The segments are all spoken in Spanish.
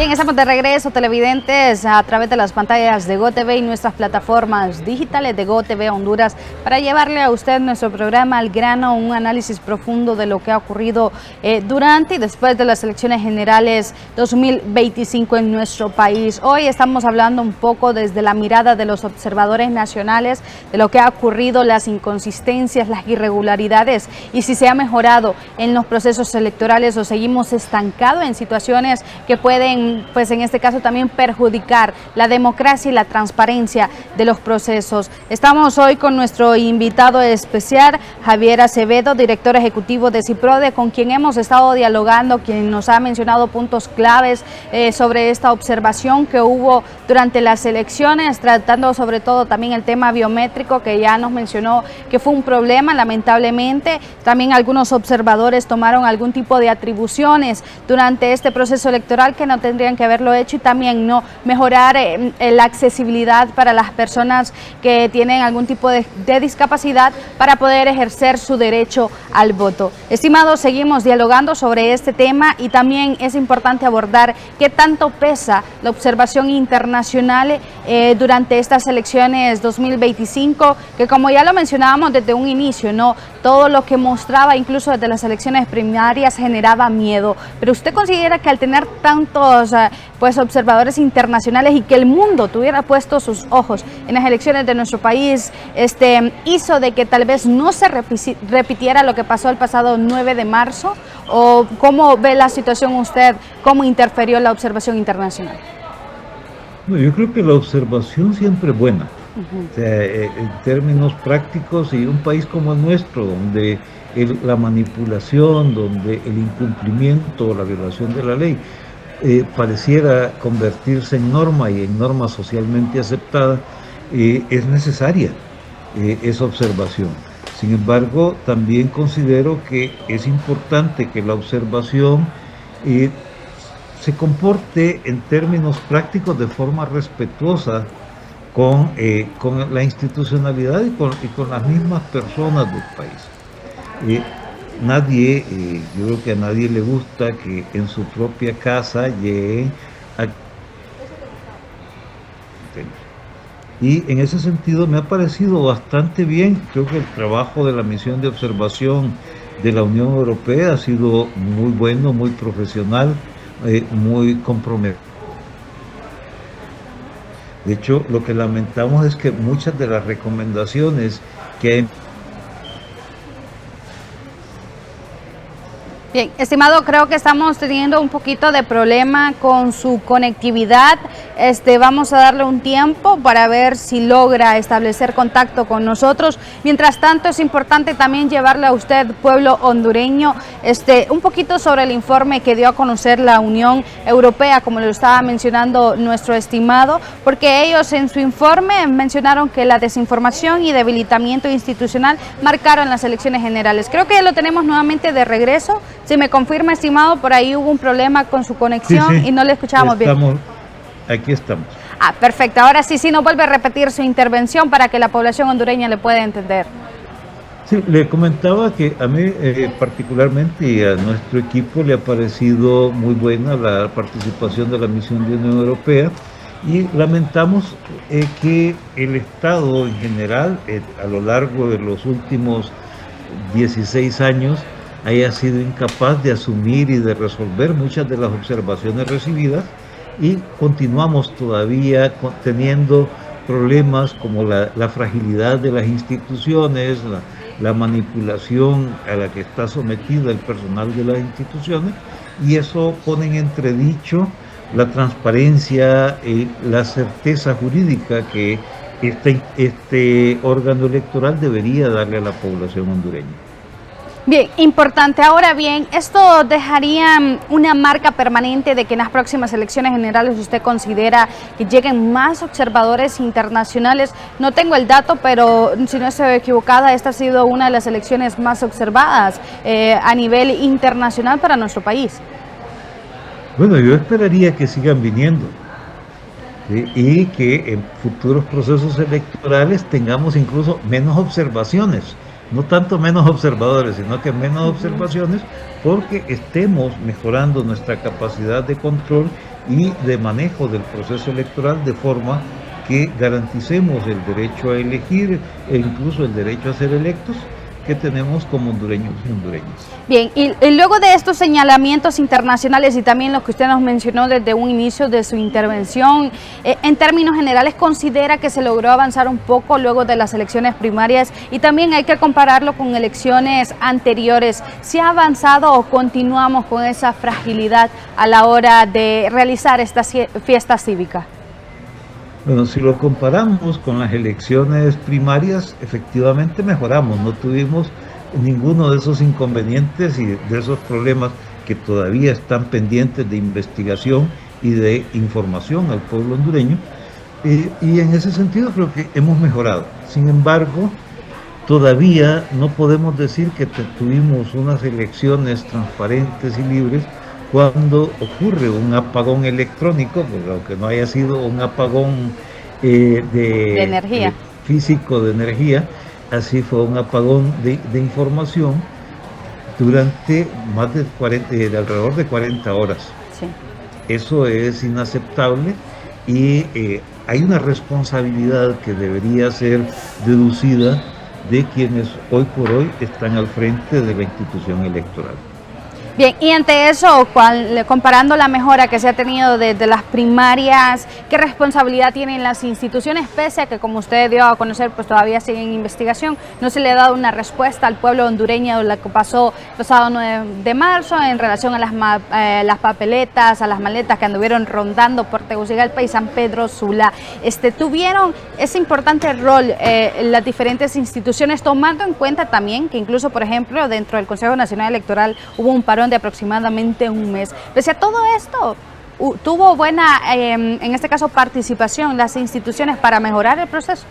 Bien, estamos de regreso, televidentes, a través de las pantallas de GOTV y nuestras plataformas digitales de GOTV Honduras, para llevarle a usted nuestro programa Al Grano, un análisis profundo de lo que ha ocurrido durante y después de las elecciones generales 2025 en nuestro país. Hoy estamos hablando un poco desde la mirada de los observadores nacionales de lo que ha ocurrido, las inconsistencias, las irregularidades y si se ha mejorado en los procesos electorales o seguimos estancados en situaciones que pueden, pues en este caso también perjudicar la democracia y la transparencia de los procesos. Estamos hoy con nuestro invitado especial, Javier Acevedo, director ejecutivo de CIPRODE, con quien hemos estado dialogando, quien nos ha mencionado puntos claves sobre esta observación que hubo durante las elecciones, tratando sobre todo también el tema biométrico, que ya nos mencionó que fue un problema, lamentablemente. También algunos observadores tomaron algún tipo de atribuciones durante este proceso electoral que no tendrían que haberlo hecho, y también no mejorar la accesibilidad para las personas que tienen algún tipo de discapacidad para poder ejercer su derecho al voto. Estimados, seguimos dialogando sobre este tema y también es importante abordar qué tanto pesa la observación internacional durante estas elecciones 2025, que como ya lo mencionábamos desde un inicio, no todo lo que mostraba incluso desde las elecciones primarias generaba miedo, pero usted considera que al tener tantos pues observadores internacionales y que el mundo tuviera puesto sus ojos en las elecciones de nuestro país, hizo de que tal vez no se repitiera lo que pasó el pasado 9 de marzo, o cómo ve la situación usted, cómo interfirió la observación internacional? No, yo creo que la observación siempre es buena. O sea, en términos prácticos, y un país como el nuestro, donde la manipulación, donde el incumplimiento o la violación de la ley pareciera convertirse en norma y en norma socialmente aceptada, es necesaria esa observación. Sin embargo, también considero que es importante que la observación se comporte en términos prácticos de forma respetuosa con la institucionalidad y con las mismas personas del país. Nadie, yo creo que a nadie le gusta que en su propia casa lleguen a... Y en ese sentido me ha parecido bastante bien. Creo que el trabajo de la misión de observación de la Unión Europea ha sido muy bueno, muy profesional, muy comprometido. De hecho, lo que lamentamos es que muchas de las recomendaciones que... Bien, estimado, creo que estamos teniendo un poquito de problema con su conectividad. Vamos a darle un tiempo para ver si logra establecer contacto con nosotros. Mientras tanto, es importante también llevarle a usted, pueblo hondureño, un poquito sobre el informe que dio a conocer la Unión Europea, como lo estaba mencionando nuestro estimado, porque ellos en su informe mencionaron que la desinformación y debilitamiento institucional marcaron las elecciones generales. Creo que ya lo tenemos nuevamente de regreso. Si me confirma, estimado, por ahí hubo un problema con su conexión, sí, y no le escuchábamos bien. Aquí estamos. Perfecto. Ahora sí nos vuelve a repetir su intervención para que la población hondureña le pueda entender. Sí, le comentaba que a mí particularmente y a nuestro equipo le ha parecido muy buena la participación de la misión de Unión Europea, y lamentamos que el Estado en general, a lo largo de los últimos 16 años, haya sido incapaz de asumir y de resolver muchas de las observaciones recibidas, y continuamos todavía teniendo problemas como la fragilidad de las instituciones, la manipulación a la que está sometido el personal de las instituciones, y eso pone en entredicho la transparencia y la certeza jurídica que este órgano electoral debería darle a la población hondureña. Bien, importante. Ahora bien, ¿esto dejaría una marca permanente de que en las próximas elecciones generales usted considera que lleguen más observadores internacionales? No tengo el dato, pero si no estoy equivocada, esta ha sido una de las elecciones más observadas a nivel internacional para nuestro país. Bueno, yo esperaría que sigan viniendo, ¿sí? Y que en futuros procesos electorales tengamos incluso menos observaciones. No tanto menos observadores, sino que menos observaciones, porque estemos mejorando nuestra capacidad de control y de manejo del proceso electoral de forma que garanticemos el derecho a elegir e incluso el derecho a ser electos que tenemos como hondureños y hondureñas. Bien, y luego de estos señalamientos internacionales y también lo que usted nos mencionó desde un inicio de su intervención, en términos generales, ¿considera que se logró avanzar un poco luego de las elecciones primarias? Y también hay que compararlo con elecciones anteriores. ¿Se ha avanzado o continuamos con esa fragilidad a la hora de realizar esta fiesta cívica? Bueno, si lo comparamos con las elecciones primarias, efectivamente mejoramos, no tuvimos ninguno de esos inconvenientes y de esos problemas que todavía están pendientes de investigación y de información al pueblo hondureño, y en ese sentido creo que hemos mejorado. Sin embargo, todavía no podemos decir que tuvimos unas elecciones transparentes y libres cuando ocurre un apagón electrónico, pues, aunque no haya sido un apagón de energía. Físico de energía, así fue un apagón de información durante más de alrededor de 40 horas. Sí. Eso es inaceptable y hay una responsabilidad que debería ser deducida de quienes hoy por hoy están al frente de la institución electoral. Bien, y ante eso, comparando la mejora que se ha tenido desde las primarias, ¿qué responsabilidad tienen las instituciones, pese a que, como usted dio a conocer, pues todavía sigue en investigación? No se le ha dado una respuesta al pueblo hondureño de lo que pasó el pasado 9 de marzo en relación a las papeletas, a las maletas que anduvieron rondando por Tegucigalpa y San Pedro Sula. Tuvieron ese importante rol las diferentes instituciones, tomando en cuenta también que incluso, por ejemplo, dentro del Consejo Nacional Electoral hubo un parón de aproximadamente un mes. Pese a todo esto, ¿tuvo buena, en este caso, participación las instituciones para mejorar el proceso?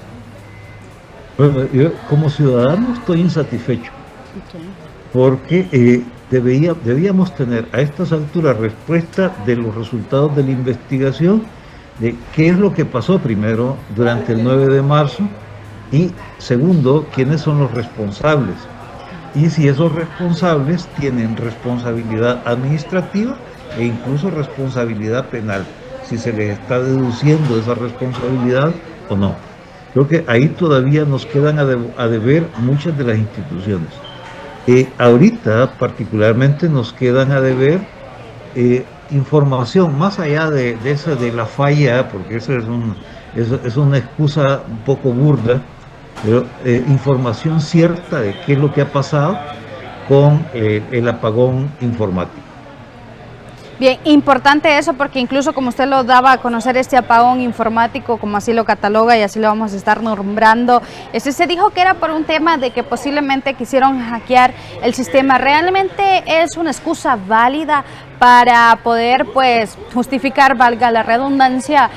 Bueno, yo como ciudadano estoy insatisfecho, porque debíamos tener a estas alturas respuesta de los resultados de la investigación, de qué es lo que pasó primero durante el 9 de marzo y segundo, quiénes son los responsables. Y si esos responsables tienen responsabilidad administrativa e incluso responsabilidad penal, si se les está deduciendo esa responsabilidad o no. Creo que ahí todavía nos quedan a deber muchas de las instituciones. Ahorita particularmente nos quedan a deber información, más allá de la falla, porque esa es una excusa un poco burda, pero información cierta de qué es lo que ha pasado con el apagón informático. Bien, importante eso, porque incluso como usted lo daba a conocer, este apagón informático, como así lo cataloga y así lo vamos a estar nombrando, se dijo que era por un tema de que posiblemente quisieron hackear el sistema. ¿Realmente es una excusa válida para poder, pues, justificar, valga la redundancia,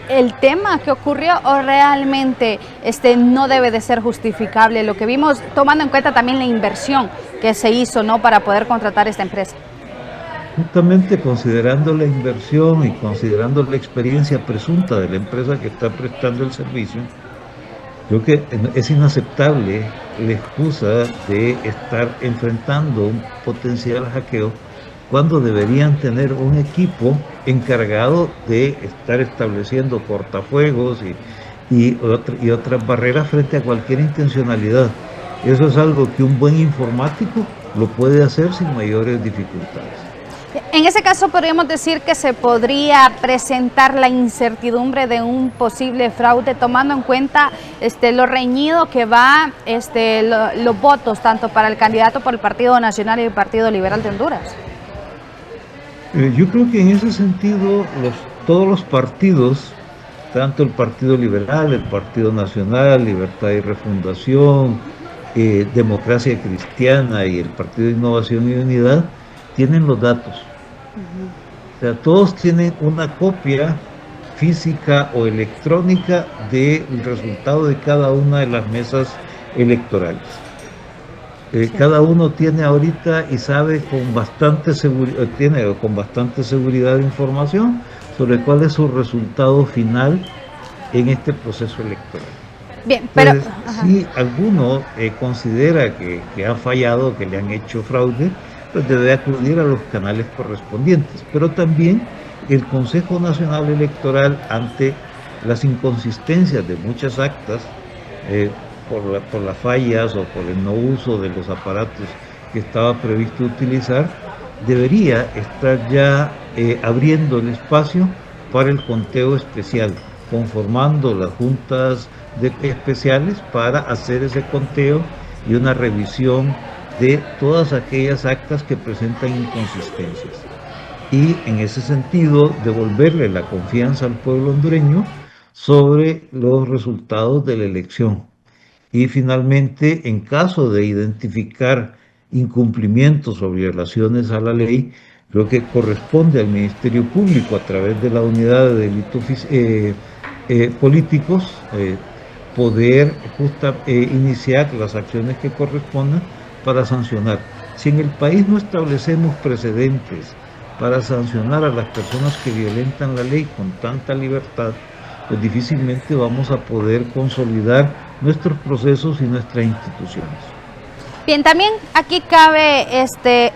el tema que ocurrió, o realmente no debe de ser justificable lo que vimos, tomando en cuenta también la inversión que se hizo, ¿no?, para poder contratar esta empresa? Justamente considerando la inversión y considerando la experiencia presunta de la empresa que está prestando el servicio, creo que es inaceptable la excusa de estar enfrentando un potencial hackeo cuando deberían tener un equipo encargado de estar estableciendo cortafuegos y otras barreras frente a cualquier intencionalidad. Eso es algo que un buen informático lo puede hacer sin mayores dificultades. En ese caso podríamos decir que se podría presentar la incertidumbre de un posible fraude, tomando en cuenta lo reñido que va los votos, tanto para el candidato por el Partido Nacional y el Partido Liberal de Honduras. Yo creo que en ese sentido todos los partidos, tanto el Partido Liberal, el Partido Nacional, Libertad y Refundación, Democracia Cristiana y el Partido de Innovación y Unidad, tienen los datos. O sea, todos tienen una copia física o electrónica del resultado de cada una de las mesas electorales. Cada uno tiene ahorita y sabe con bastante seguridad de información sobre cuál es su resultado final en este proceso electoral. Bien, pero entonces, si alguno considera que ha fallado, que le han hecho fraude, pues debe acudir a los canales correspondientes, pero también el Consejo Nacional Electoral, ante las inconsistencias de muchas actas, por las fallas o por el no uso de los aparatos que estaba previsto utilizar, debería estar ya abriendo el espacio para el conteo especial, conformando las juntas especiales para hacer ese conteo y una revisión de todas aquellas actas que presentan inconsistencias. Y en ese sentido, devolverle la confianza al pueblo hondureño sobre los resultados de la elección. Y finalmente, en caso de identificar incumplimientos o violaciones a la ley, creo que corresponde al Ministerio Público, a través de la Unidad de Delitos Políticos, poder iniciar las acciones que correspondan para sancionar. Si en el país no establecemos precedentes para sancionar a las personas que violentan la ley con tanta libertad, pues difícilmente vamos a poder consolidar nuestros procesos y nuestras instituciones. Bien, también aquí cabe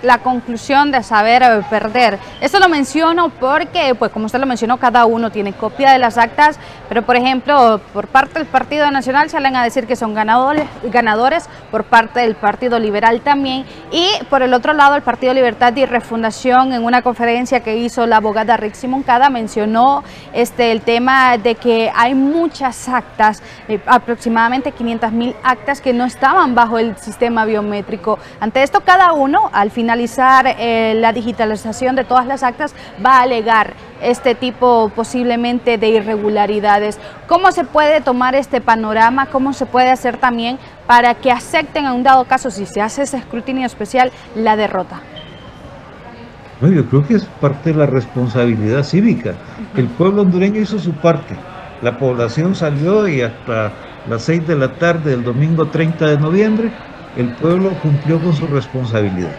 la conclusión de saber perder. Eso lo menciono porque, pues como usted lo mencionó, cada uno tiene copia de las actas, pero por ejemplo, por parte del Partido Nacional salen a decir que son ganadores, por parte del Partido Liberal también, y por el otro lado el Partido Libertad y Refundación, en una conferencia que hizo la abogada Rixi Moncada, mencionó el tema de que hay muchas actas, aproximadamente 500.000 actas que no estaban bajo el sistema biométrico. Ante esto, cada uno, al finalizar la digitalización de todas las actas, va a alegar este tipo posiblemente de irregularidades. ¿Cómo se puede tomar este panorama? ¿Cómo se puede hacer también para que acepten, en un dado caso, si se hace ese escrutinio especial, la derrota? No, yo creo que es parte de la responsabilidad cívica. El pueblo hondureño hizo su parte. La población salió y hasta las 6 de la tarde del domingo 30 de noviembre, el pueblo cumplió con su responsabilidad.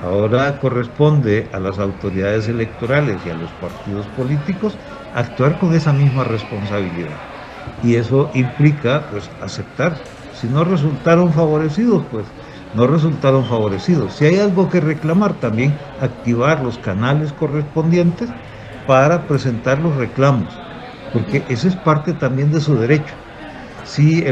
Ahora corresponde a las autoridades electorales y a los partidos políticos actuar con esa misma responsabilidad. Y eso implica, pues, aceptar. Si no resultaron favorecidos, pues no resultaron favorecidos. Si hay algo que reclamar, también activar los canales correspondientes para presentar los reclamos, porque ese es parte también de su derecho. Si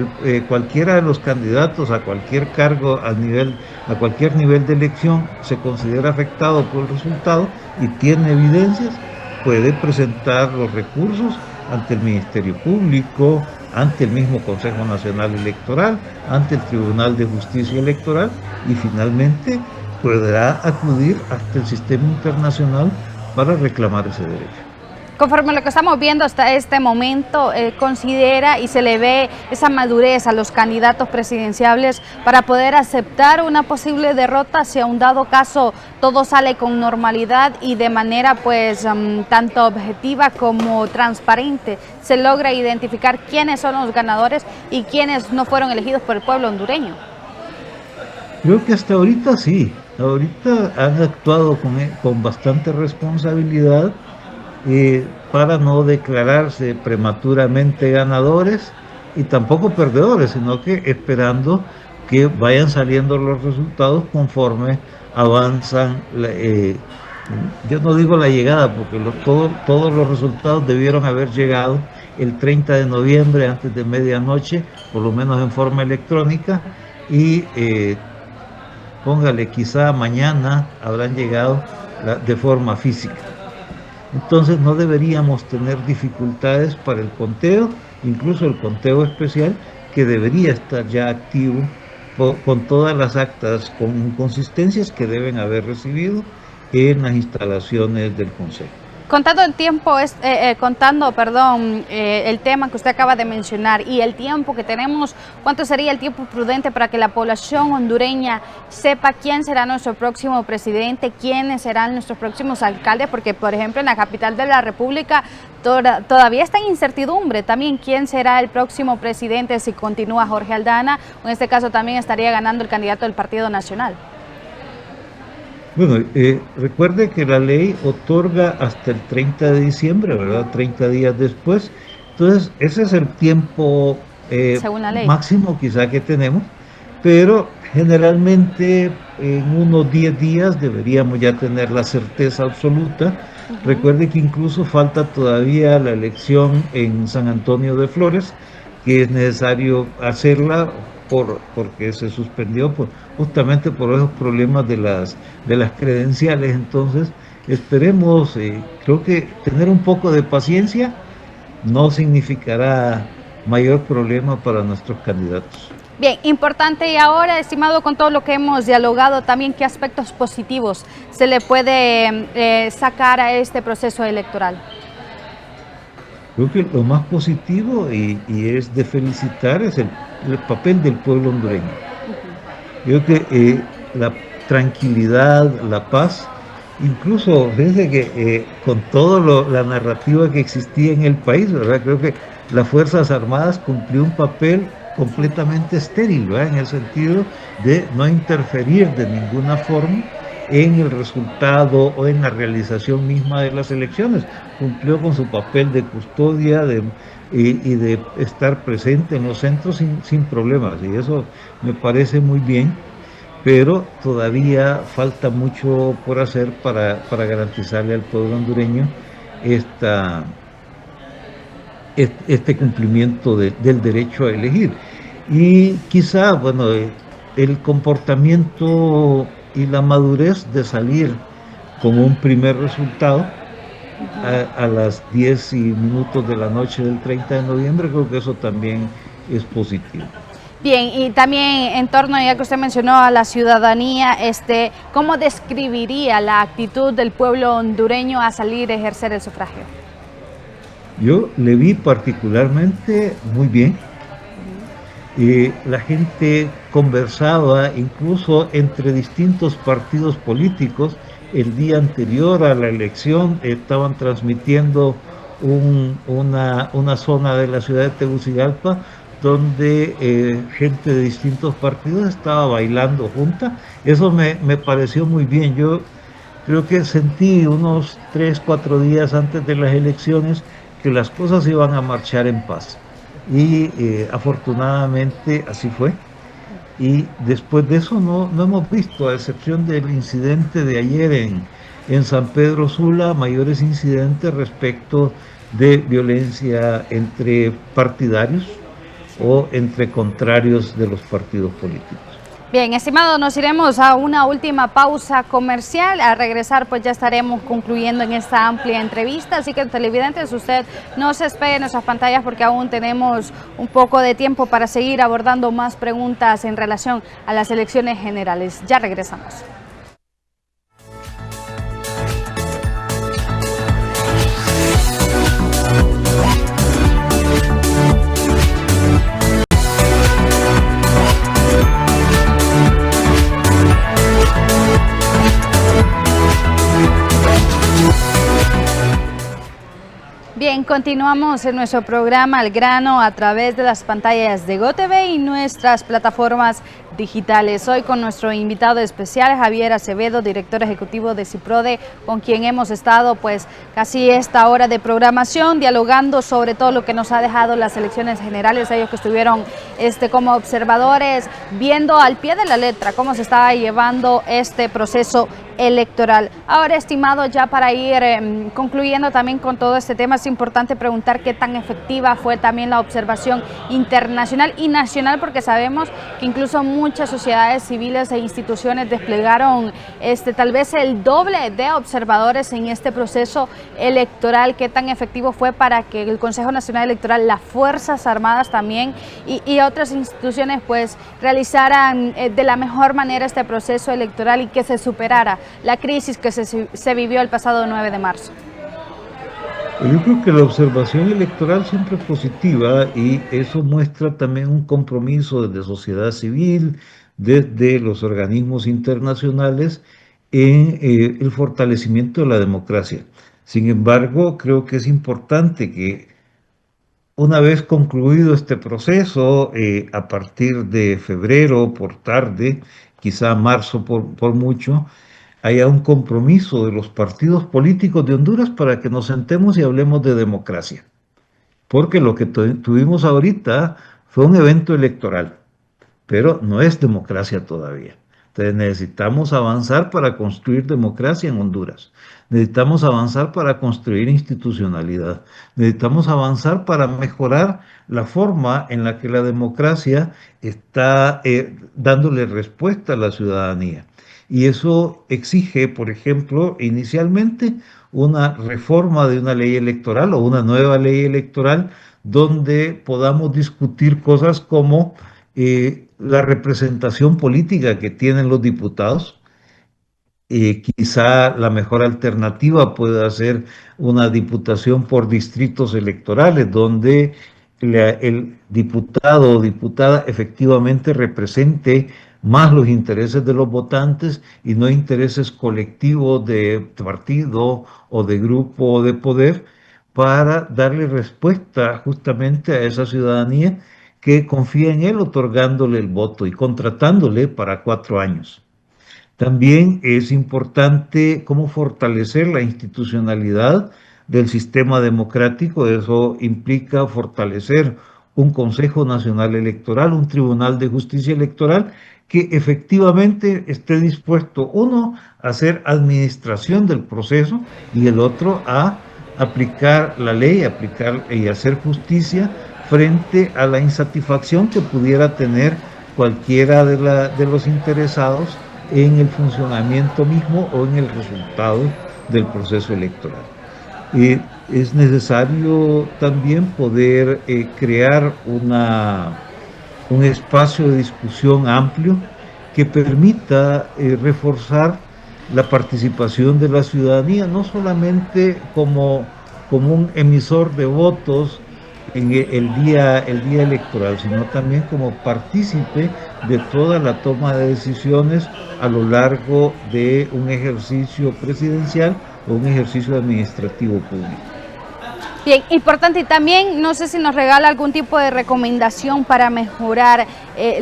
cualquiera de los candidatos a cualquier cargo, a cualquier nivel de elección, se considera afectado por el resultado y tiene evidencias, puede presentar los recursos ante el Ministerio Público, ante el mismo Consejo Nacional Electoral, ante el Tribunal de Justicia Electoral, y finalmente podrá acudir hasta el sistema internacional para reclamar ese derecho. Conforme a lo que estamos viendo hasta este momento, considera y se le ve esa madurez a los candidatos presidenciales para poder aceptar una posible derrota si a un dado caso todo sale con normalidad y de manera pues tanto objetiva como transparente se logra identificar quiénes son los ganadores y quiénes no fueron elegidos por el pueblo hondureño. Creo que hasta ahorita sí, ahorita han actuado con bastante responsabilidad, para no declararse prematuramente ganadores y tampoco perdedores, sino que esperando que vayan saliendo los resultados conforme avanzan. Yo no digo la llegada, porque todos los resultados debieron haber llegado el 30 de noviembre antes de medianoche, por lo menos en forma electrónica, y póngale, quizá mañana habrán llegado de forma física. Entonces no deberíamos tener dificultades para el conteo, incluso el conteo especial, que debería estar ya activo con todas las actas con inconsistencias que deben haber recibido en las instalaciones del Consejo. Contando el tiempo, el tema que usted acaba de mencionar y el tiempo que tenemos, ¿cuánto sería el tiempo prudente para que la población hondureña sepa quién será nuestro próximo presidente, quiénes serán nuestros próximos alcaldes? Porque, por ejemplo, en la capital de la República todavía está en incertidumbre también quién será el próximo presidente si continúa Jorge Aldana, o en este caso también estaría ganando el candidato del Partido Nacional. Bueno, recuerde que la ley otorga hasta el 30 de diciembre, ¿verdad? 30 días después. Entonces, ese es el tiempo máximo quizá que tenemos, pero generalmente en unos 10 días deberíamos ya tener la certeza absoluta Recuerde que incluso falta todavía la elección en San Antonio de Flores, que es necesario hacerla porque se suspendió justamente por esos problemas de las credenciales. Entonces, esperemos, creo que tener un poco de paciencia no significará mayor problema para nuestros candidatos. Bien, importante y ahora, estimado, con todo lo que hemos dialogado, también qué aspectos positivos se le puede sacar a este proceso electoral. Creo que lo más positivo y es de felicitar es el papel del pueblo hondureño. Creo que la tranquilidad, la paz, incluso fíjense que con toda la narrativa que existía en el país, ¿verdad? Creo que las Fuerzas Armadas cumplió un papel completamente estéril, ¿verdad? En el sentido de no interferir de ninguna forma en el resultado o en la realización misma de las elecciones. Cumplió con su papel de custodia y de estar presente en los centros sin problemas, y eso me parece muy bien, pero todavía falta mucho por hacer para garantizarle al pueblo hondureño esta, este cumplimiento del derecho a elegir. Y quizá, bueno, el comportamiento y la madurez de salir con un primer resultado a las 10 y minutos de la noche del 30 de noviembre, creo que eso también es positivo. Bien, y también en torno, ya que usted mencionó a la ciudadanía, ¿cómo describiría la actitud del pueblo hondureño a salir a ejercer el sufragio? Yo le vi particularmente muy bien. La gente conversaba incluso entre distintos partidos políticos. El día anterior a la elección estaban transmitiendo una zona de la ciudad de Tegucigalpa donde gente de distintos partidos estaba bailando junta. Eso me pareció muy bien. Yo creo que sentí unos 3, 4 días antes de las elecciones que las cosas iban a marchar en paz. Y afortunadamente así fue. Y después de eso no hemos visto, a excepción del incidente de ayer en San Pedro Sula, mayores incidentes respecto de violencia entre partidarios o entre contrarios de los partidos políticos. Bien, estimado, nos iremos a una última pausa comercial. Al regresar, pues ya estaremos concluyendo en esta amplia entrevista. Así que, televidentes, usted no se espere en nuestras pantallas porque aún tenemos un poco de tiempo para seguir abordando más preguntas en relación a las elecciones generales. Ya regresamos. Bien, continuamos en nuestro programa Al Grano a través de las pantallas de GOTV y nuestras plataformas digitales. Hoy con nuestro invitado especial, Javier Acevedo, director ejecutivo de CIPRODE, con quien hemos estado pues casi esta hora de programación, dialogando sobre todo lo que nos ha dejado las elecciones generales. Ellos que estuvieron como observadores, viendo al pie de la letra cómo se estaba llevando este proceso electoral. Ahora, estimado, ya para ir concluyendo también con todo este tema, es importante preguntar qué tan efectiva fue también la observación internacional y nacional, porque sabemos que incluso muchas sociedades civiles e instituciones desplegaron tal vez el doble de observadores en este proceso electoral. Qué tan efectivo fue para que el Consejo Nacional Electoral, las Fuerzas Armadas también y otras instituciones pues realizaran de la mejor manera este proceso electoral y que se superara la crisis que se vivió el pasado 9 de marzo. Yo creo que la observación electoral siempre es positiva y eso muestra también un compromiso desde sociedad civil, desde los organismos internacionales en el fortalecimiento de la democracia. Sin embargo, creo que es importante que una vez concluido este proceso, a partir de febrero por tarde, quizá marzo por mucho, haya un compromiso de los partidos políticos de Honduras para que nos sentemos y hablemos de democracia. Porque lo que tuvimos ahorita fue un evento electoral, pero no es democracia todavía. Entonces necesitamos avanzar para construir democracia en Honduras. Necesitamos avanzar para construir institucionalidad. Necesitamos avanzar para mejorar la forma en la que la democracia está dándole respuesta a la ciudadanía. Y eso exige, por ejemplo, inicialmente una reforma de una ley electoral o una nueva ley electoral donde podamos discutir cosas como la representación política que tienen los diputados. Quizá la mejor alternativa pueda ser una diputación por distritos electorales, donde el diputado o diputada efectivamente represente más los intereses de los votantes y no intereses colectivos de partido o de grupo o de poder, para darle respuesta justamente a esa ciudadanía que confía en él, otorgándole el voto y contratándole para 4 años. También es importante cómo fortalecer la institucionalidad del sistema democrático. Eso implica fortalecer un Consejo Nacional Electoral, un Tribunal de Justicia Electoral que efectivamente esté dispuesto, uno, a hacer administración del proceso y el otro a aplicar la ley, aplicar y hacer justicia frente a la insatisfacción que pudiera tener cualquiera de los interesados en el funcionamiento mismo o en el resultado del proceso electoral. Es necesario también poder crear un espacio de discusión amplio que permita reforzar la participación de la ciudadanía, no solamente como un emisor de votos en el día electoral, sino también como partícipe de toda la toma de decisiones a lo largo de un ejercicio presidencial o un ejercicio administrativo público. Bien, importante. Y también, no sé si nos regala algún tipo de recomendación para mejorar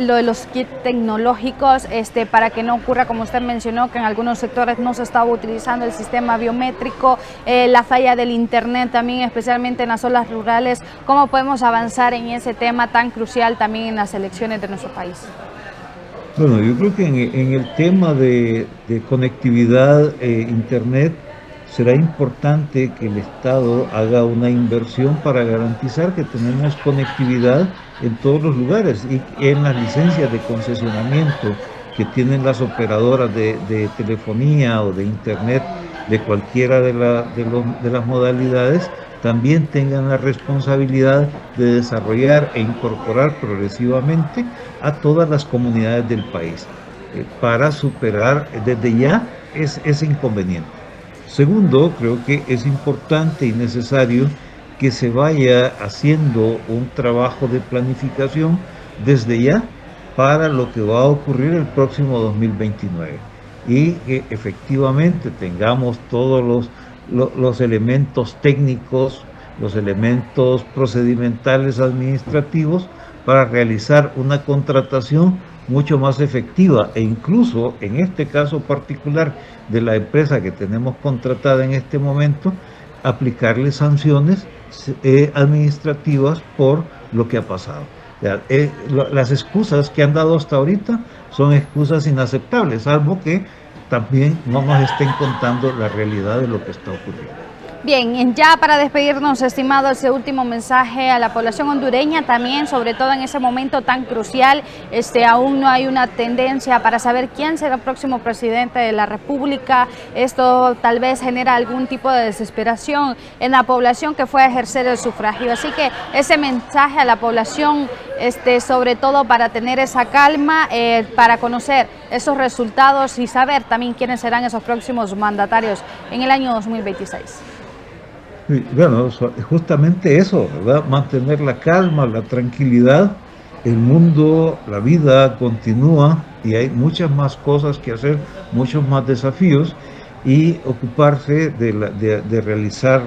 lo de los kits tecnológicos, para que no ocurra, como usted mencionó, que en algunos sectores no se estaba utilizando el sistema biométrico, la falla del internet también, especialmente en las zonas rurales. ¿Cómo podemos avanzar en ese tema tan crucial también en las elecciones de nuestro país? Bueno, yo creo que en el tema de conectividad internet, será importante que el Estado haga una inversión para garantizar que tenemos conectividad en todos los lugares y en las licencias de concesionamiento que tienen las operadoras de telefonía o de internet de cualquiera de las modalidades, también tengan la responsabilidad de desarrollar e incorporar progresivamente a todas las comunidades del país para superar desde ya ese inconveniente. Segundo, creo que es importante y necesario que se vaya haciendo un trabajo de planificación desde ya para lo que va a ocurrir el próximo 2029 y que efectivamente tengamos todos los elementos técnicos, los elementos procedimentales administrativos para realizar una contratación mucho más efectiva e incluso en este caso particular de la empresa que tenemos contratada en este momento, aplicarle sanciones administrativas por lo que ha pasado. O sea, las excusas que han dado hasta ahorita son excusas inaceptables, salvo que también no nos estén contando la realidad de lo que está ocurriendo. Bien, ya para despedirnos, estimado, ese último mensaje a la población hondureña también, sobre todo en ese momento tan crucial. Aún no hay una tendencia para saber quién será el próximo presidente de la República. Esto tal vez genera algún tipo de desesperación en la población que fue a ejercer el sufragio. Así que ese mensaje a la población, sobre todo para tener esa calma, para conocer esos resultados y saber también quiénes serán esos próximos mandatarios en el año 2026. Bueno, justamente eso, ¿verdad? Mantener la calma, la tranquilidad. El mundo, la vida continúa y hay muchas más cosas que hacer, muchos más desafíos, y ocuparse de realizar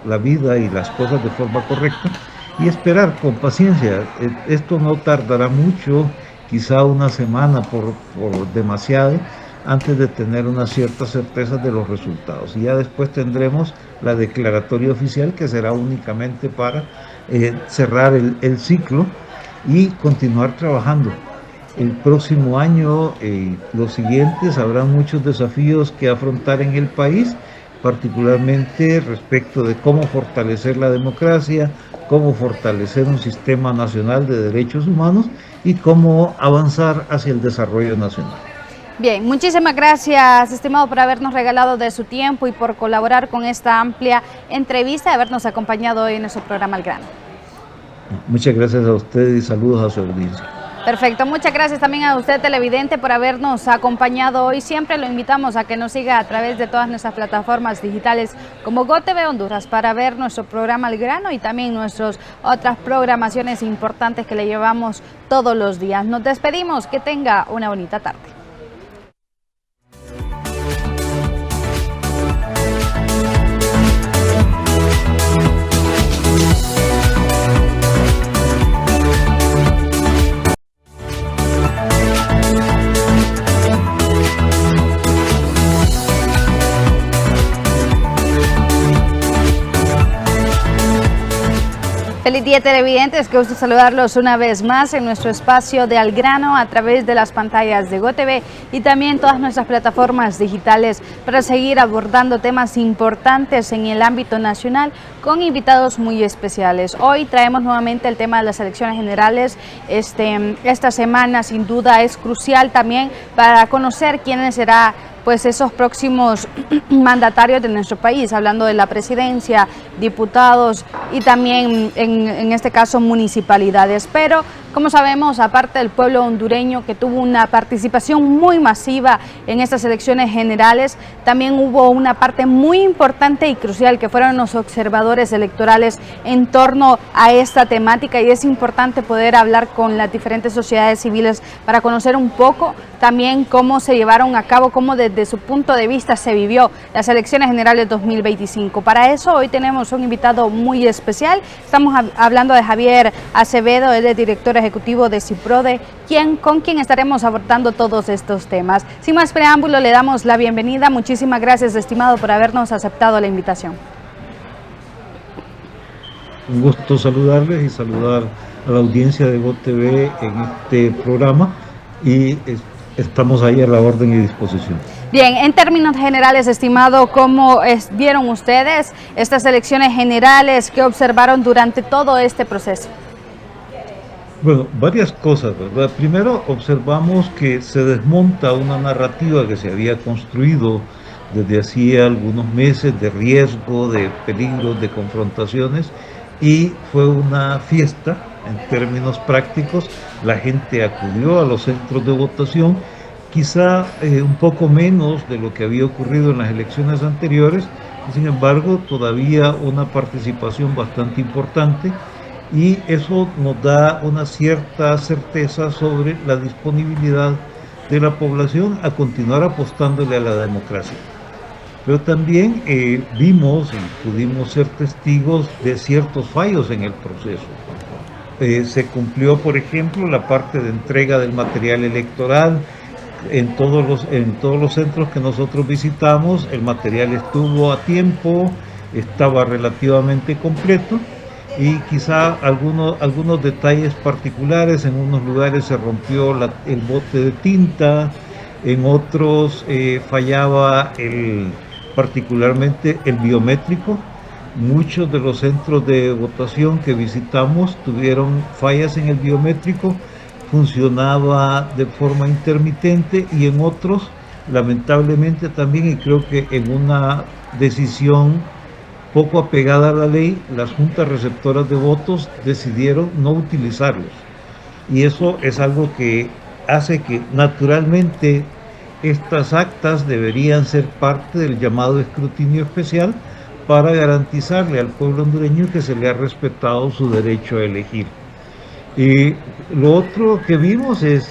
la vida y las cosas de forma correcta y esperar con paciencia. Esto no tardará mucho, quizá una semana por demasiado, antes de tener una cierta certeza de los resultados. Y ya después tendremos la declaratoria oficial, que será únicamente para cerrar el ciclo y continuar trabajando. el próximo año, los siguientes, habrá muchos desafíos que afrontar en el país, particularmente respecto de cómo fortalecer la democracia, cómo fortalecer un sistema nacional de derechos humanos y cómo avanzar hacia el desarrollo nacional. Bien, muchísimas gracias, estimado, por habernos regalado de su tiempo y por colaborar con esta amplia entrevista y habernos acompañado hoy en nuestro programa Al Grano. Muchas gracias a ustedes y saludos a su audiencia. Perfecto, muchas gracias también a usted, televidente, por habernos acompañado hoy. Siempre lo invitamos a que nos siga a través de todas nuestras plataformas digitales como GOTV Honduras para ver nuestro programa Al Grano y también nuestras otras programaciones importantes que le llevamos todos los días. Nos despedimos, que tenga una bonita tarde. Feliz día, televidentes, que gusto saludarlos una vez más en nuestro espacio de Al Grano a través de las pantallas de GOTV y también todas nuestras plataformas digitales para seguir abordando temas importantes en el ámbito nacional con invitados muy especiales. Hoy traemos nuevamente el tema de las elecciones generales. Esta semana sin duda es crucial también para conocer quién será esos próximos mandatarios de nuestro país, hablando de la presidencia, diputados y también en este caso municipalidades. Pero como sabemos, aparte del pueblo hondureño que tuvo una participación muy masiva en estas elecciones generales, también hubo una parte muy importante y crucial que fueron los observadores electorales en torno a esta temática, y es importante poder hablar con las diferentes sociedades civiles para conocer un poco también cómo se llevaron a cabo, cómo desde su punto de vista se vivió las elecciones generales 2025. Para eso hoy tenemos un invitado muy especial. Estamos hablando de Javier Acevedo, él es director ejecutivo de CIPRODE, con quien estaremos abordando todos estos temas. Sin más preámbulo, le damos la bienvenida. Muchísimas gracias, estimado, por habernos aceptado la invitación. Un gusto saludarles y saludar a la audiencia de GOTV en este programa, y estamos ahí a la orden y disposición. Bien, en términos generales, estimado, ¿cómo vieron ustedes estas elecciones generales? ¿Qué observaron durante todo este proceso? Bueno, varias cosas, ¿verdad? Primero, observamos que se desmonta una narrativa que se había construido desde hacía algunos meses de riesgo, de peligros, de confrontaciones, y fue una fiesta en términos prácticos. La gente acudió a los centros de votación, quizá un poco menos de lo que había ocurrido en las elecciones anteriores, sin embargo todavía una participación bastante importante, y eso nos da una cierta certeza sobre la disponibilidad de la población a continuar apostándole a la democracia. Pero también vimos y pudimos ser testigos de ciertos fallos en el proceso. Se cumplió, por ejemplo, la parte de entrega del material electoral. En todos los centros que nosotros visitamos, el material estuvo a tiempo, estaba relativamente completo, y quizá algunos detalles particulares. En unos lugares se rompió el bote de tinta, en otros fallaba particularmente el biométrico. Muchos de los centros de votación que visitamos tuvieron fallas en el biométrico, funcionaba de forma intermitente, y en otros, lamentablemente también, y creo que en una decisión poco apegada a la ley, las juntas receptoras de votos decidieron no utilizarlos. Y eso es algo que hace que naturalmente estas actas deberían ser parte del llamado escrutinio especial para garantizarle al pueblo hondureño que se le ha respetado su derecho a elegir. Y lo otro que vimos es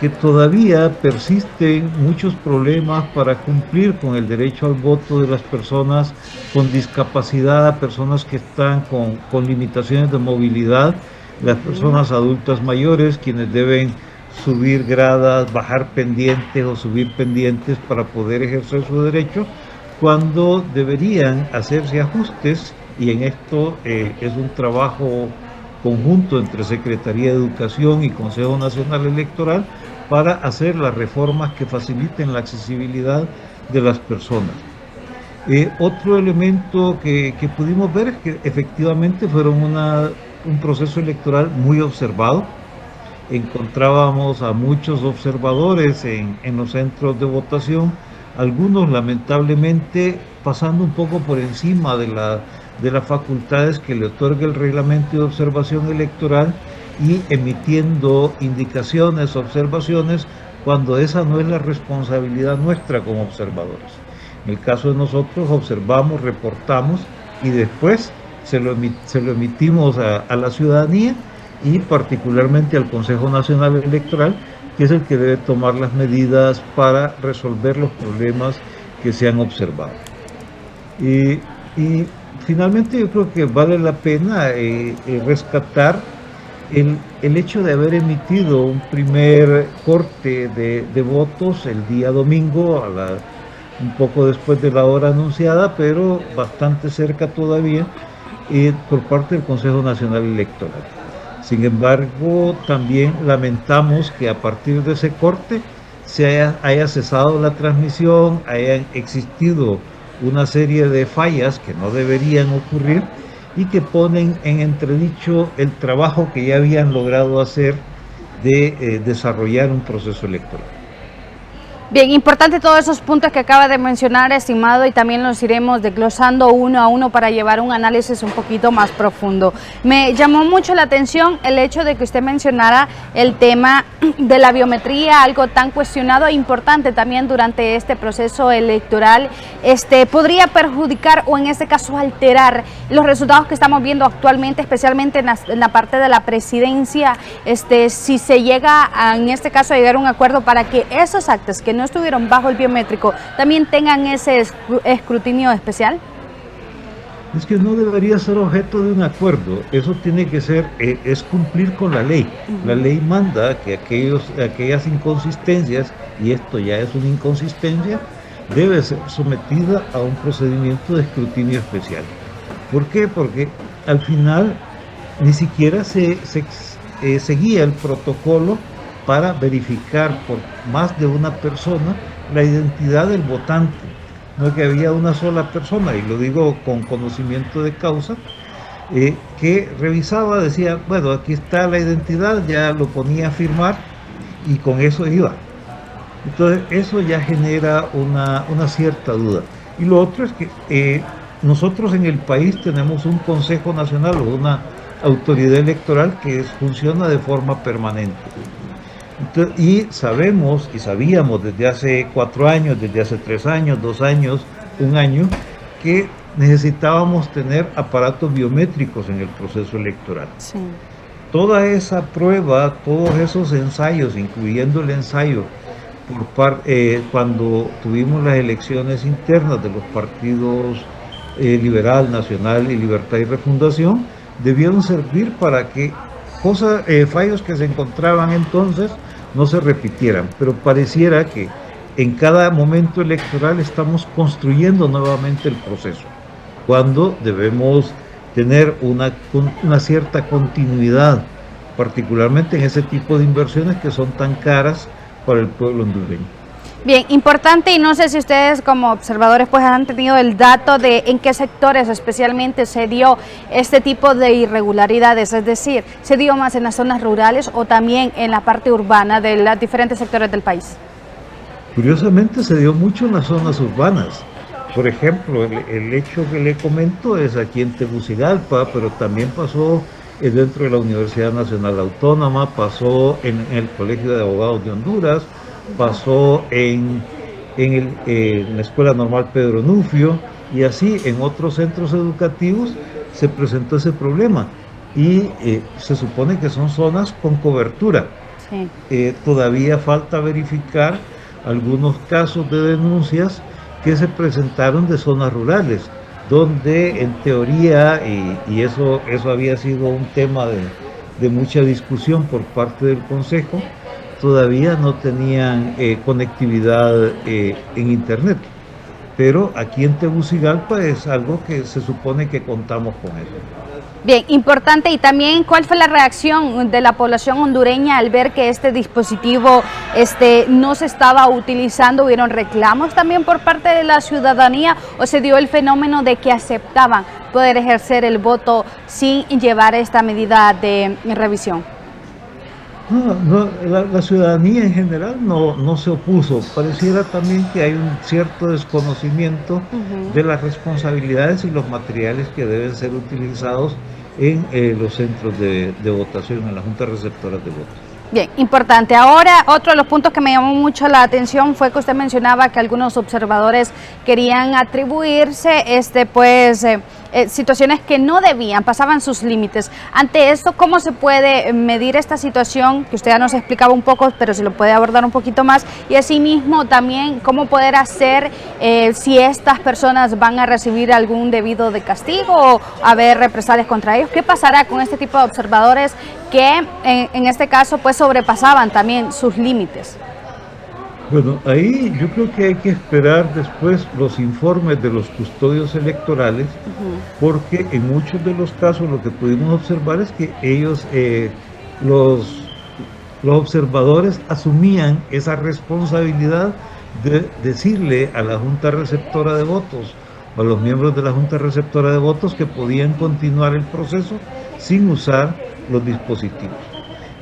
que todavía persisten muchos problemas para cumplir con el derecho al voto de las personas con discapacidad, personas que están con limitaciones de movilidad, las personas adultas mayores, quienes deben subir gradas, bajar pendientes o subir pendientes para poder ejercer su derecho, cuando deberían hacerse ajustes, y en esto es un trabajo conjunto entre Secretaría de Educación y Consejo Nacional Electoral para hacer las reformas que faciliten la accesibilidad de las personas. Otro elemento que pudimos ver es que efectivamente fueron un proceso electoral muy observado. Encontrábamos a muchos observadores en los centros de votación, algunos lamentablemente pasando un poco por encima de las facultades que le otorga el reglamento de observación electoral y emitiendo indicaciones, observaciones, cuando esa no es la responsabilidad nuestra como observadores. En el caso de nosotros observamos, reportamos y después se lo emitimos a la ciudadanía y particularmente al Consejo Nacional Electoral, que es el que debe tomar las medidas para resolver los problemas que se han observado. Y finalmente yo creo que vale la pena rescatar el hecho de haber emitido un primer corte de votos el día domingo, un poco después de la hora anunciada, pero bastante cerca todavía, por parte del Consejo Nacional Electoral. Sin embargo, también lamentamos que a partir de ese corte haya cesado la transmisión, hayan existido una serie de fallas que no deberían ocurrir y que ponen en entredicho el trabajo que ya habían logrado hacer de desarrollar un proceso electoral. Bien, importante todos esos puntos que acaba de mencionar, estimado, y también los iremos desglosando uno a uno para llevar un análisis un poquito más profundo. Me llamó mucho la atención el hecho de que usted mencionara el tema de la biometría, algo tan cuestionado e importante también durante este proceso electoral. ¿Podría perjudicar o en este caso alterar los resultados que estamos viendo actualmente, especialmente en la parte de la presidencia? Si se llega en este caso a llegar a un acuerdo para que esos actos que no estuvieron bajo el biométrico también tengan ese escrutinio especial? Es que no debería ser objeto de un acuerdo, eso tiene que ser, es cumplir con la ley. La ley manda que aquellas inconsistencias, y esto ya es una inconsistencia, debe ser sometida a un procedimiento de escrutinio especial. ¿Por qué? Porque al final ni siquiera se seguía el protocolo para verificar por más de una persona la identidad del votante. No es que había una sola persona, y lo digo con conocimiento de causa, que revisaba, decía, bueno, aquí está la identidad, ya lo ponía a firmar y con eso iba. Entonces eso ya genera una cierta duda. Y lo otro es que nosotros en el país tenemos un Consejo Nacional o una autoridad electoral que funciona de forma permanente. Entonces, y sabíamos desde hace 4 años, desde hace 3 años, 2 años, 1 año, que necesitábamos tener aparatos biométricos en el proceso electoral. Sí. Toda esa prueba, todos esos ensayos, incluyendo el ensayo cuando tuvimos las elecciones internas de los partidos Liberal, Nacional y Libertad y Refundación, debieron servir para que fallos que se encontraban entonces no se repitieran, pero pareciera que en cada momento electoral estamos construyendo nuevamente el proceso, cuando debemos tener una cierta continuidad, particularmente en ese tipo de inversiones que son tan caras para el pueblo hondureño. Bien, importante, y no sé si ustedes como observadores pues han tenido el dato de en qué sectores especialmente se dio este tipo de irregularidades, es decir, ¿se dio más en las zonas rurales o también en la parte urbana de los diferentes sectores del país? Curiosamente se dio mucho en las zonas urbanas. Por ejemplo, el hecho que le comento es aquí en Tegucigalpa, pero también pasó dentro de la Universidad Nacional Autónoma, pasó en el Colegio de Abogados de Honduras, pasó en la Escuela Normal Pedro Nufio, y así en otros centros educativos se presentó ese problema, y se supone que son zonas con cobertura. Sí. Todavía falta verificar algunos casos de denuncias que se presentaron de zonas rurales, donde en teoría, y eso había sido un tema de mucha discusión por parte del Consejo, todavía no tenían conectividad en internet, pero aquí en Tegucigalpa es algo que se supone que contamos con eso. Bien, importante. Y también, ¿cuál fue la reacción de la población hondureña al ver que este dispositivo no se estaba utilizando? ¿Hubieron reclamos también por parte de la ciudadanía o se dio el fenómeno de que aceptaban poder ejercer el voto sin llevar esta medida de revisión? La ciudadanía en general no se opuso. Pareciera también que hay un cierto desconocimiento de las responsabilidades y los materiales que deben ser utilizados en los centros de votación, en las juntas receptoras de votos. Bien, importante. Ahora, otro de los puntos que me llamó mucho la atención fue que usted mencionaba que algunos observadores querían atribuirse situaciones que no debían, pasaban sus límites. Ante esto, ¿cómo se puede medir esta situación? Que usted ya nos explicaba un poco, pero si lo puede abordar un poquito más. Y asimismo también, ¿cómo poder hacer si estas personas van a recibir algún debido de castigo o haber represalias contra ellos? ¿Qué pasará con este tipo de observadores que en este caso pues sobrepasaban también sus límites? Bueno, ahí yo creo que hay que esperar después los informes de los custodios electorales, porque en muchos de los casos lo que pudimos observar es que ellos, los observadores asumían esa responsabilidad de decirle a la Junta Receptora de Votos o a los miembros de la Junta Receptora de Votos que podían continuar el proceso sin usar los dispositivos.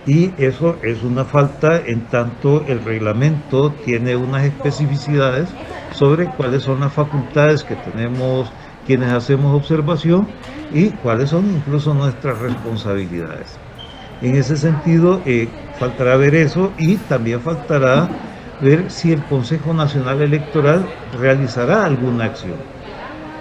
Y eso es una falta en tanto el reglamento tiene unas especificidades sobre cuáles son las facultades que tenemos quienes hacemos observación y cuáles son incluso nuestras responsabilidades. En ese sentido, faltará ver eso y también faltará ver si el Consejo Nacional Electoral realizará alguna acción.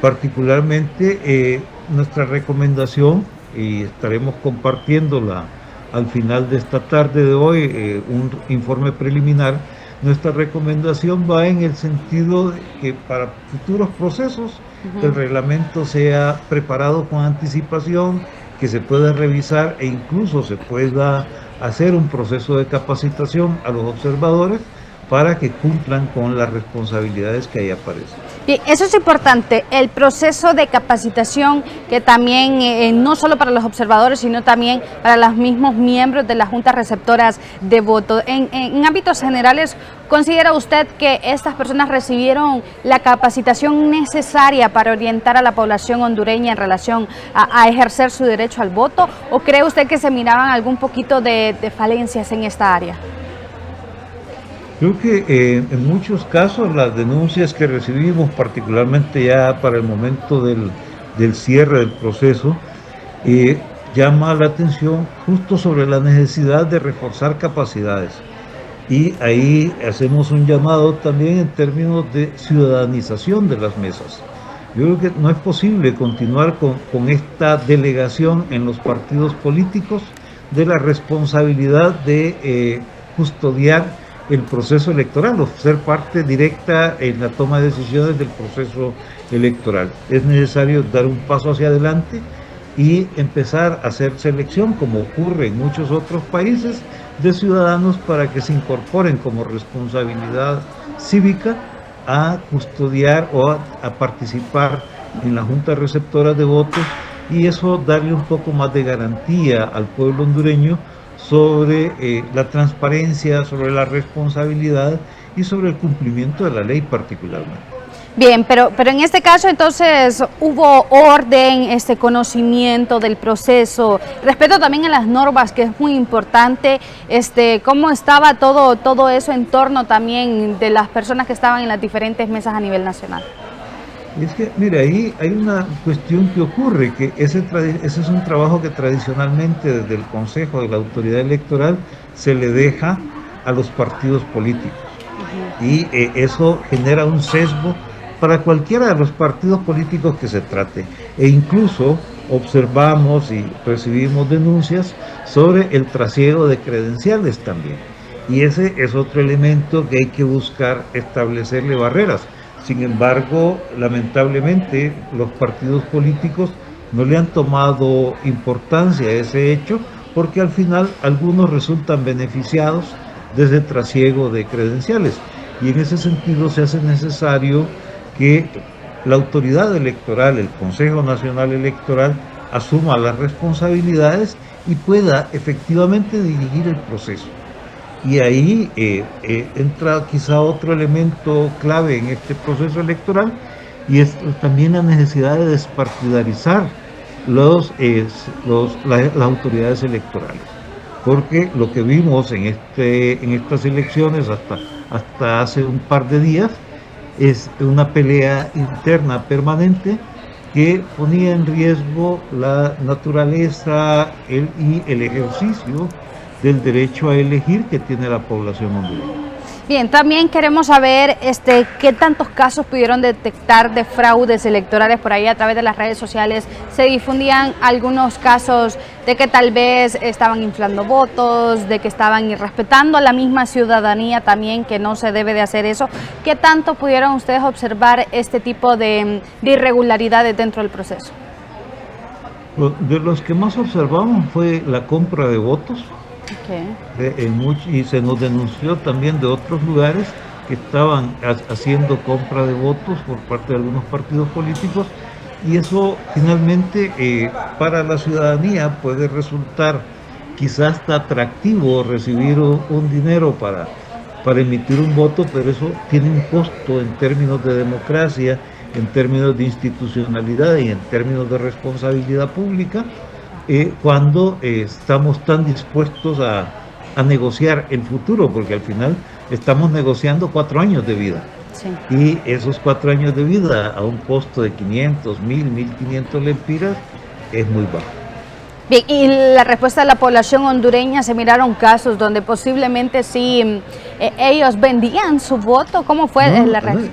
Particularmente, nuestra recomendación, y estaremos compartiéndola al final de esta tarde de hoy, un informe preliminar. Nuestra recomendación va en el sentido de que para futuros procesos el reglamento sea preparado con anticipación, que se pueda revisar e incluso se pueda hacer un proceso de capacitación a los observadores para que cumplan con las responsabilidades que ahí aparecen. Bien, eso es importante, el proceso de capacitación que también, no solo para los observadores, sino también para los mismos miembros de las juntas receptoras de voto. En ámbitos generales, ¿considera usted que estas personas recibieron la capacitación necesaria para orientar a la población hondureña en relación a ejercer su derecho al voto? ¿O cree usted que se miraban algún poquito de falencias en esta área? Creo que en muchos casos las denuncias que recibimos, particularmente ya para el momento del cierre del proceso, llama la atención justo sobre la necesidad de reforzar capacidades. Y ahí hacemos un llamado también en términos de ciudadanización de las mesas. Yo creo que no es posible continuar con esta delegación en los partidos políticos de la responsabilidad de custodiar el proceso electoral o ser parte directa en la toma de decisiones del proceso electoral. Es necesario dar un paso hacia adelante y empezar a hacer selección, como ocurre en muchos otros países, de ciudadanos para que se incorporen como responsabilidad cívica a custodiar o a participar en la Junta Receptora de Votos, y eso darle un poco más de garantía al pueblo hondureño sobre la transparencia, sobre la responsabilidad y sobre el cumplimiento de la ley particularmente. Bien, pero en este caso entonces hubo orden, conocimiento del proceso, respeto también a las normas, que es muy importante, cómo estaba todo eso en torno también de las personas que estaban en las diferentes mesas a nivel nacional. Es que, mire, ahí hay una cuestión que ocurre, que ese es un trabajo que tradicionalmente desde el Consejo de la Autoridad Electoral se le deja a los partidos políticos. Y eso genera un sesgo para cualquiera de los partidos políticos que se trate. E incluso observamos y recibimos denuncias sobre el trasiego de credenciales también. Y ese es otro elemento que hay que buscar establecerle barreras. Sin embargo, lamentablemente, los partidos políticos no le han tomado importancia a ese hecho, porque al final algunos resultan beneficiados de ese trasiego de credenciales. Y en ese sentido se hace necesario que la autoridad electoral, el Consejo Nacional Electoral, asuma las responsabilidades y pueda efectivamente dirigir el proceso. Y ahí entra quizá otro elemento clave en este proceso electoral, y es también la necesidad de despartidarizar las autoridades electorales. Porque lo que vimos en estas elecciones hasta hace un par de días es una pelea interna permanente que ponía en riesgo la naturaleza y el ejercicio del derecho a elegir que tiene la población hondureña. Bien, también queremos saber qué tantos casos pudieron detectar de fraudes electorales por ahí a través de las redes sociales. Se difundían algunos casos de que tal vez estaban inflando votos, de que estaban irrespetando a la misma ciudadanía también, que no se debe de hacer eso. ¿Qué tanto pudieron ustedes observar este tipo de irregularidades dentro del proceso? De los que más observamos fue la compra de votos. Okay. Y se nos denunció también de otros lugares que estaban haciendo compra de votos por parte de algunos partidos políticos, y eso finalmente para la ciudadanía puede resultar quizás hasta atractivo recibir un dinero para emitir un voto, pero eso tiene un costo en términos de democracia, en términos de institucionalidad y en términos de responsabilidad pública. Cuando estamos tan dispuestos a negociar el futuro, porque al final estamos negociando 4 años de vida. Sí. Y esos 4 años de vida a un costo de 500, 1.500 lempiras es muy bajo. Bien, y la respuesta de la población hondureña, se miraron casos donde posiblemente sí ellos vendían su voto. ¿Cómo fue la reacción?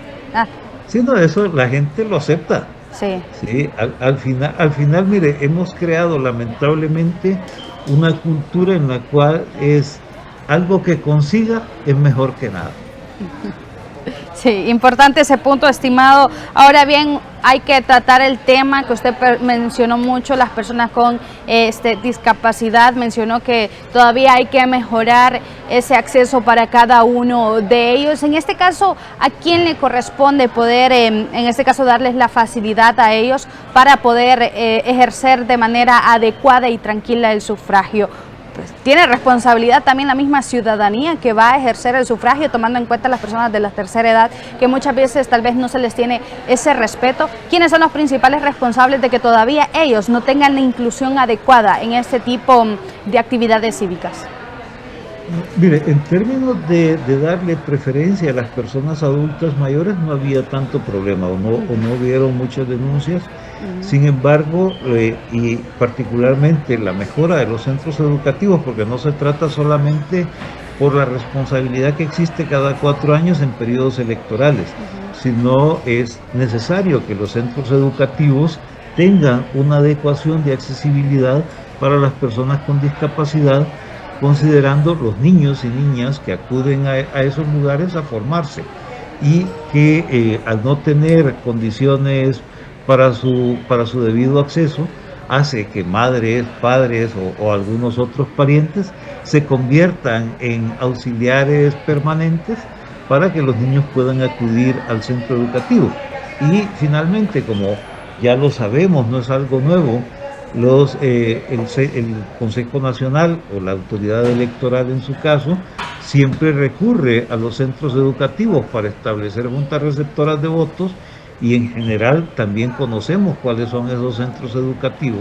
Sí, no, eso la gente lo acepta. Sí. Sí, al final, mire, hemos creado lamentablemente una cultura en la cual es algo que consiga es mejor que nada. Sí, importante ese punto, estimado. Ahora bien, hay que tratar el tema que usted mencionó mucho, las personas con discapacidad. Mencionó que todavía hay que mejorar ese acceso para cada uno de ellos. En este caso, ¿a quién le corresponde poder, en este caso, darles la facilidad a ellos para poder ejercer de manera adecuada y tranquila el sufragio? Pues tiene responsabilidad también la misma ciudadanía que va a ejercer el sufragio, tomando en cuenta las personas de la tercera edad, que muchas veces tal vez no se les tiene ese respeto. ¿Quiénes son los principales responsables de que todavía ellos no tengan la inclusión adecuada en este tipo de actividades cívicas? Mire, en términos de darle preferencia a las personas adultas mayores no había tanto problema, o no hubieron muchas denuncias. Sin embargo, y particularmente la mejora de los centros educativos, porque no se trata solamente por la responsabilidad que existe cada 4 años en periodos electorales, sino es necesario que los centros educativos tengan una adecuación de accesibilidad para las personas con discapacidad, considerando los niños y niñas que acuden a esos lugares a formarse, y que al no tener condiciones para su debido acceso, hace que madres, padres o algunos otros parientes se conviertan en auxiliares permanentes para que los niños puedan acudir al centro educativo. Y finalmente, como ya lo sabemos, no es algo nuevo, el Consejo Nacional o la autoridad electoral en su caso siempre recurre a los centros educativos para establecer juntas receptoras de votos, y en general también conocemos cuáles son esos centros educativos.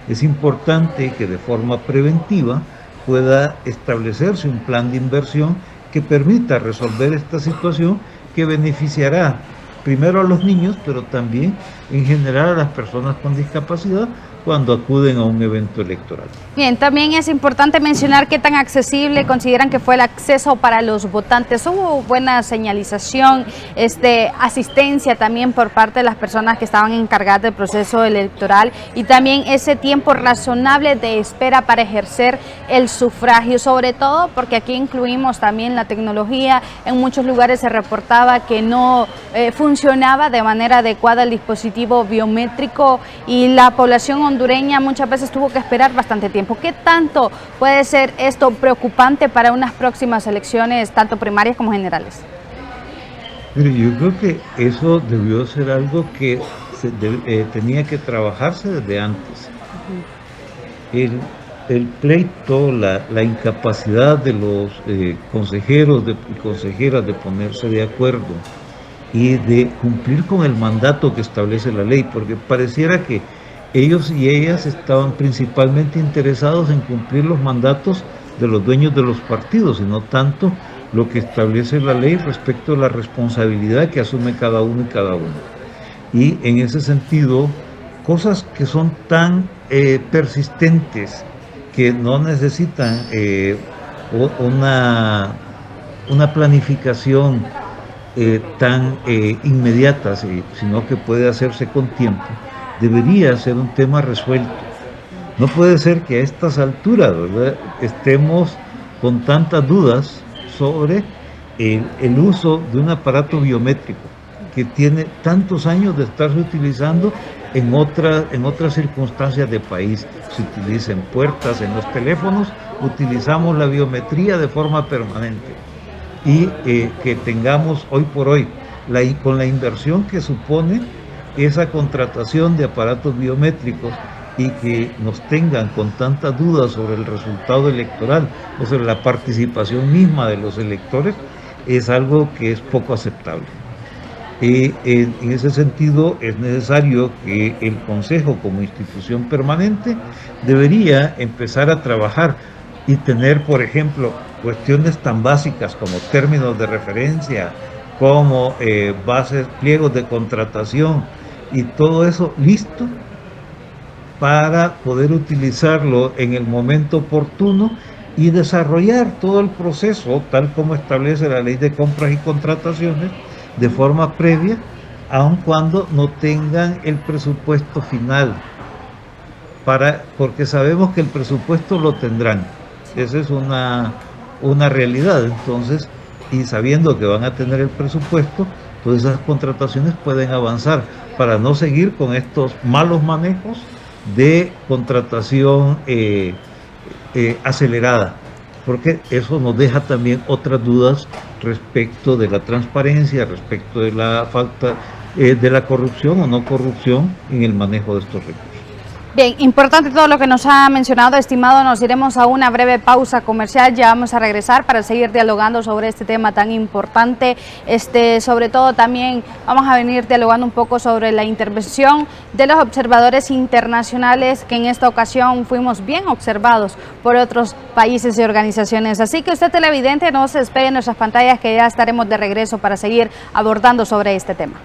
Es importante que de forma preventiva pueda establecerse un plan de inversión que permita resolver esta situación, que beneficiará primero a los niños, pero también en general a las personas con discapacidad cuando acuden a un evento electoral. Bien, también es importante mencionar qué tan accesible consideran que fue el acceso para los votantes. Hubo buena señalización, asistencia también por parte de las personas que estaban encargadas del proceso electoral, y también ese tiempo razonable de espera para ejercer el sufragio, sobre todo porque aquí incluimos también la tecnología. En muchos lugares se reportaba que no funcionaba de manera adecuada el dispositivo biométrico, y la población hondureña muchas veces tuvo que esperar bastante tiempo. ¿Qué tanto puede ser esto preocupante para unas próximas elecciones, tanto primarias como generales? Pero yo creo que eso debió ser algo que tenía que trabajarse desde antes. el pleito, la incapacidad de los consejeros y consejeras de ponerse de acuerdo y de cumplir con el mandato que establece la ley, porque pareciera que ellos y ellas estaban principalmente interesados en cumplir los mandatos de los dueños de los partidos y no tanto lo que establece la ley respecto a la responsabilidad que asume cada uno y cada uno. Y en ese sentido, cosas que son tan persistentes, que no necesitan una planificación tan inmediata, sino que puede hacerse con tiempo, debería ser un tema resuelto. No puede ser que a estas alturas, ¿verdad?, estemos con tantas dudas sobre el uso de un aparato biométrico que tiene tantos años de estarse utilizando en otras circunstancias de país. Se utiliza en puertas, en los teléfonos, utilizamos la biometría de forma permanente. Y que tengamos hoy por hoy, con la inversión que supone esa contratación de aparatos biométricos, y que nos tengan con tantas dudas sobre el resultado electoral o sobre la participación misma de los electores, es algo que es poco aceptable. En ese sentido, es necesario que el Consejo, como institución permanente, debería empezar a trabajar y tener, por ejemplo, cuestiones tan básicas como términos de referencia, como bases, pliegos de contratación y todo eso listo para poder utilizarlo en el momento oportuno y desarrollar todo el proceso tal como establece la ley de compras y contrataciones de forma previa, aun cuando no tengan el presupuesto final, porque sabemos que el presupuesto lo tendrán. Esa es una realidad. Entonces, y sabiendo que van a tener el presupuesto, todas esas contrataciones pueden avanzar para no seguir con estos malos manejos de contratación acelerada, porque eso nos deja también otras dudas respecto de la transparencia, respecto de la falta de la corrupción o no corrupción en el manejo de estos recursos. Bien, importante todo lo que nos ha mencionado, estimado. Nos iremos a una breve pausa comercial, ya vamos a regresar para seguir dialogando sobre este tema tan importante. Sobre todo también vamos a venir dialogando un poco sobre la intervención de los observadores internacionales, que en esta ocasión fuimos bien observados por otros países y organizaciones. Así que usted, televidente, no se despegue en nuestras pantallas, que ya estaremos de regreso para seguir abordando sobre este tema.